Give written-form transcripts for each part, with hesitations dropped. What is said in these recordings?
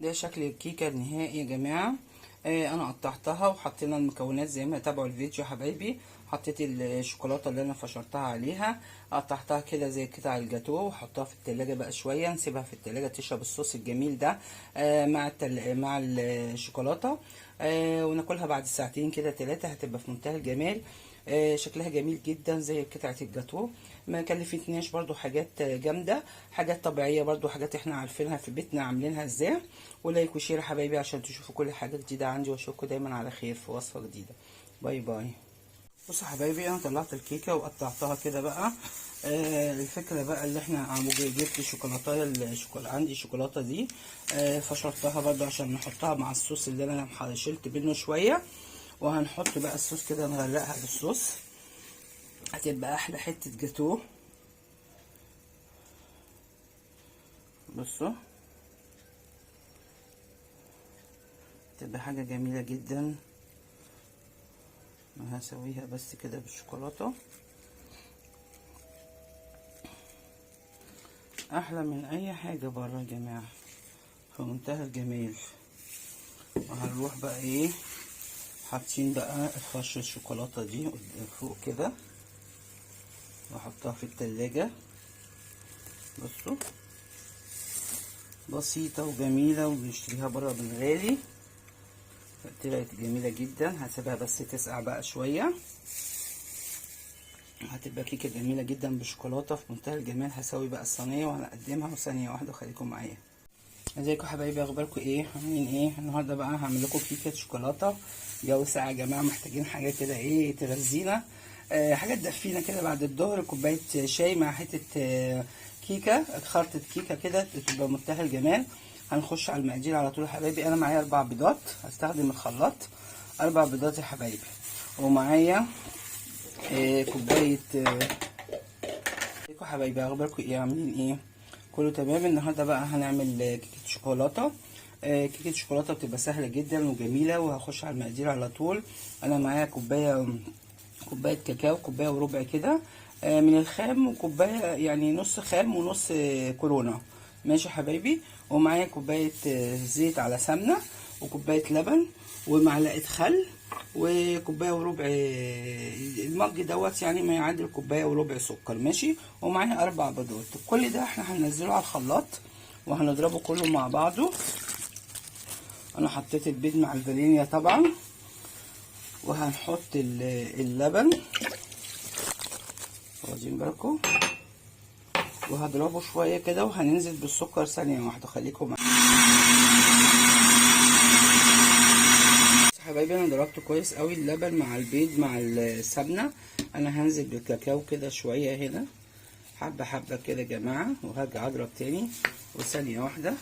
ده شكل الكيكه النهائي يا جماعه. انا قطعتها وحطينا المكونات زي ما تابعوا الفيديو يا حبايبي. حطيت الشوكولاته اللي انا فشرتها عليها، قطعتها كده زي قطع الجاتو، وحطها في التلاجة بقى شويه، نسيبها في التلاجة تشرب الصوص الجميل ده مع الشوكولاته. وناكلها بعد ساعتين كده 3، هتبقى في منتهى الجمال. شكلها جميل جدا زي قطعه الجاتو. ما كلفتناش برضو حاجات جامده، حاجات طبيعيه برضو، حاجات احنا عارفينها في بيتنا عاملينها ازاي. ولايك وشير يا حبايبي عشان تشوفوا كل حاجه جديده عندي، واشوفكم دايما على خير في وصفه جديده. باي باي. بصوا يا حبايبي، انا طلعت الكيكه وقطعتها كده بقى. الفكره بقى اللي احنا جبت شوكولاته، عندي الشوكولاته دي. فشرتها برضو عشان نحطها مع الصوص اللي انا شلت منه شويه. وهنحط بقى الصوص كده، نغرقها بالصوص، هتبقى احلى حته جاتوه. بصوا، تبقى حاجه جميله جدا. هسويها بس كده بالشوكولاته، احلى من اي حاجه بره يا جماعه، في منتهى الجمال. وهنروح بقى ايه، حاطين بقى فرش الشوكولاته دي فوق كده، واحطها في التلاجة. بصوا، بسيطه وجميله، وبنشتريها بره بالغالي. طلعت جميله جدا. هسيبها بس تسقع بقى شويه، هتبقى كيكه جميله جدا بالشوكولاته في منتهى الجمال. هسوي بقى الصينيه وهنقدمها، وثانيه واحده خليكم معايا. ازيكم حبايبي، اخباركم ايه؟ عاملين ايه؟ النهارده بقى هعمل لكم كيكه شوكولاته. جو ساعه يا جماعه، محتاجين حاجه كده ايه ترزينا، حاجه تدفينا كده بعد الظهر. كوبايه شاي مع حته كيكه، خرطه كيكه كده، تبقى منتهى الجمال. هنخش على المقادير على طول يا حبايبي. انا معايا 4 بيضات، هستخدم الخلاط. 4 بيضات يا حبايبي. ومعايا كوبايه ازيكم حبايبي، اخباركم ايه؟ عاملين ايه؟ كله تمام. النهارده بقى هنعمل كيكه شوكولاته. كيكه شوكولاته بتبقى سهله جدا وجميله. وهخش على المقادير على طول. انا معايا كوبايه كاكاو، كوبايه وربع كده من الخام، وكوبايه يعني نص خام ونص كورونا. ماشي يا حبايبي. ومعايا كوبايه زيت على سمنه، وكوبايه لبن، ومعلقه خل، وكوبايه وربع المج دوت، يعني ما يعادل كوبايه وربع سكر. ماشي. ومعايا 4 بيضات. كل ده احنا هننزله على الخلاط وهنضربه كله مع بعضه. انا حطيت البيض مع الفانيليا طبعا، وهنحط اللبن، واخدين بالكم، وهضربه شويه كده، وهننزل بالسكر ثانيه واحده. خليكم معايا حبايبي. انا ضربته كويس قوي اللبن مع البيض مع السمنه. انا هنزل بالكاكاو كده شويه هنا، حبه حبه كده يا جماعه، وهرجع اضرب تاني وثانيه واحده.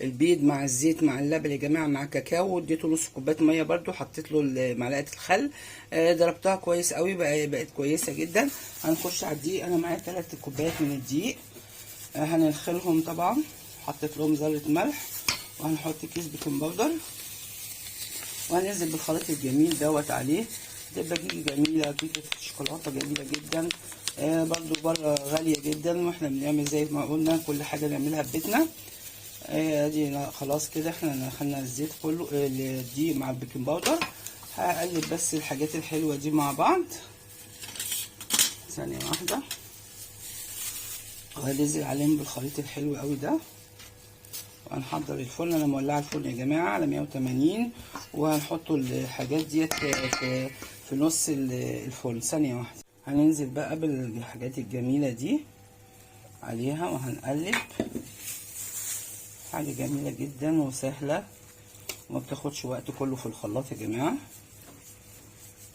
البيض مع الزيت مع اللبن يا جماعه مع كاكاو، اديته نص كوبايه ميه برده، حطيت له معلقه الخل، ضربتها كويس قوي، بقت كويسه جدا. هنخش على الدقيق. انا معايا 3 كوبايات من الدقيق، هننخلهم طبعا. حطيت لهم ذره ملح، وهنحط كيس بيكنج باودر، وهننزل بالخليط الجميل دوت عليه. تبقى كيكه جميله، كيكه شوكولاته جميله جدا. برضو بره غاليه جدا، واحنا بنعمل زي ما قلنا كل حاجه نعملها في بيتنا. ادي خلاص كده احنا دخلنا الزيت كله، الدقيق مع البيكنج باودر. هقلب بس الحاجات الحلوه دي مع بعض ثانيه واحده، وهننزل عليهم بالخليط الحلو قوي ده. وهنحضر الفرن. انا مولعه الفرن يا جماعه على 180، وهنحطوا الحاجات ديت في نص الفرن ثانيه واحده. هننزل بقى بالحاجات الجميله دي عليها، وهنقلب. حاجه جميله جدا وسهله، وما بتاخدش وقت كله في الخلاط يا جماعه.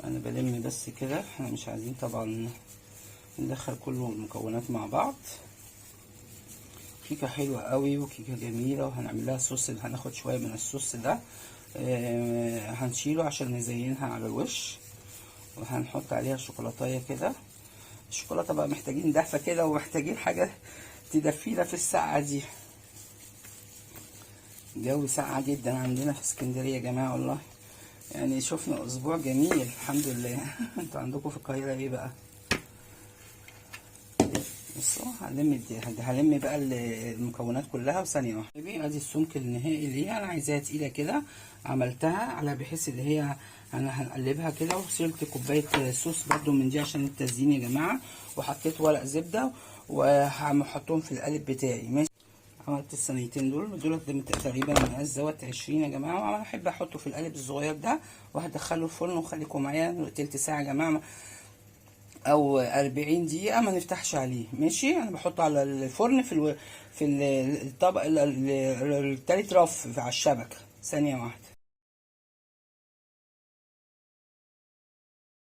انا بلم بس كده، احنا مش عايزين طبعا ندخل كل المكونات مع بعض. كيكه حلوه قوي وكيكه جميله. وهنعمل لها صوص، هناخد شويه من الصوص ده هنشيله عشان نزينها على الوش. وهنحط عليها شوكولاتايه كده الشوكولاته بقى محتاجين دفى كده، ومحتاجين حاجه تدفينا في الساعه دي. الجو ساقعة جدا عندنا في اسكندرية يا جماعة والله، يعني شفنا اسبوع جميل الحمد لله. انتوا عندكم في القاهرة ايه بقى؟ بصوا هلم بقى المكونات كلها في ثانية واحدة. ادي السمك النهائي اللي انا عايزاها تقيلة كده، عملتها على بحيث اللي هي انا هنقلبها كده، وشلت كوباية صوص برده من دي عشان التزيين يا جماعة، وحطيت ورق زبدة وهحطهم في القالب بتاعي. ماشي، عملت الصينيتين دول تقريبا مقاس دوت 20 يا جماعه، وانا بحب احطه في القالب الصغير ده، وهدخله الفرن. وخليكم معايا تلت ساعه يا جماعه او 40 دقيقه، ما نفتحش عليه. ماشي، انا بحطه على الفرن في الطبق التالت رف على الشبكه. ثانيه واحده.